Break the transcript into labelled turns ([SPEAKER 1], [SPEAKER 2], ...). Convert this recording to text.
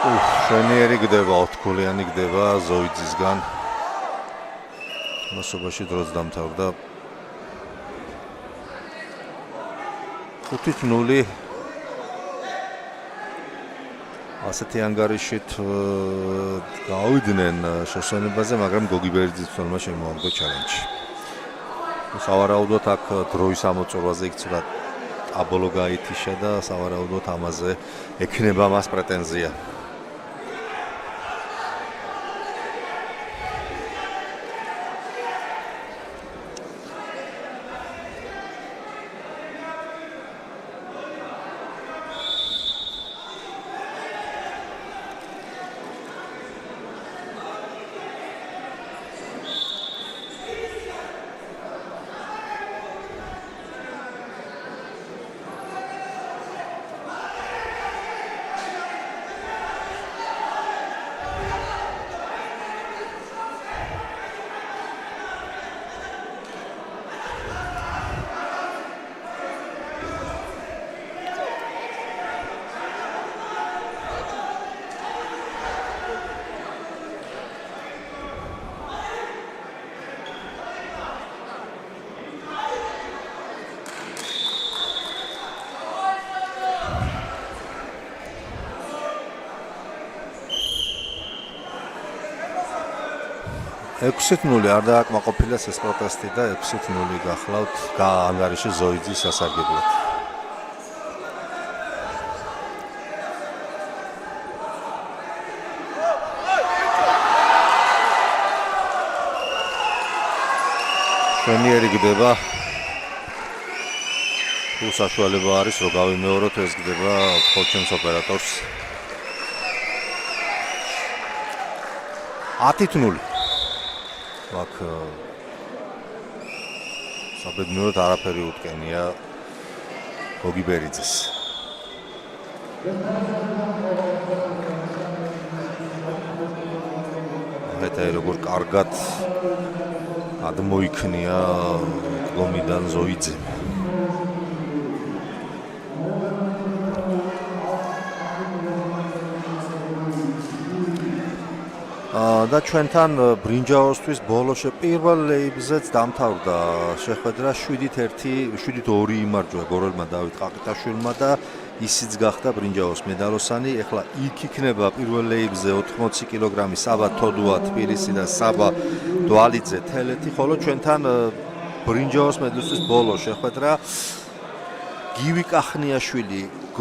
[SPEAKER 1] შვენიერი გდება, 4 გოლიანი გდება ზოიძისგან. მასობაში დროც დამთავრდა 5-0. ასეთი ანგარიშით გავიდნენ შესვენებაზე, მაგრამ გოგი ბერძის თვალმა შემოაგდო ჩალენჯი. სავარაუდოდ აქ დროის ამოწურვაზე იქცევა აბოლო გაითიშა და სავარაუდოდ ამაზე ექნება მას პრეტენზია. ექვსით 0 არ დააკმაყოფილა ეს პროტესტი და 6-0 გახლავთ ანგარიში ზოიძის სასარგებლოდ. შვენიერი გდება. თუ საშუალება არის რომ გავიმეოროთ, ეს გდება ხოლჩემს ოპერატორს. 10-0. აქ საბედნიეროდ არაფერი უტკენია გოგი ბერიძეს. მეტად როგორ კარგად გადმოიქნია გლომიდან ზოიძე. და ჩვენთან ბრინჯაოსთვის ბოლოში პირველ ლეიბზეც დამთავრდა შეხვედრა 7-2 იმარჯვა გორელმა დავით ყაყიტაშვილმა და ისიც გახდა ბრინჯაოს მედალოსანი. ეხლა იქ იქნება პირველ ლეიბზე 80 კილოგრამი საბა თოდუა თბილისი და საბა დვალიძე თელეთი, ხოლო ჩვენთან ბრინჯაოს მედლისთვის ბოლო შეხვედრა გივი კახნიაშვილი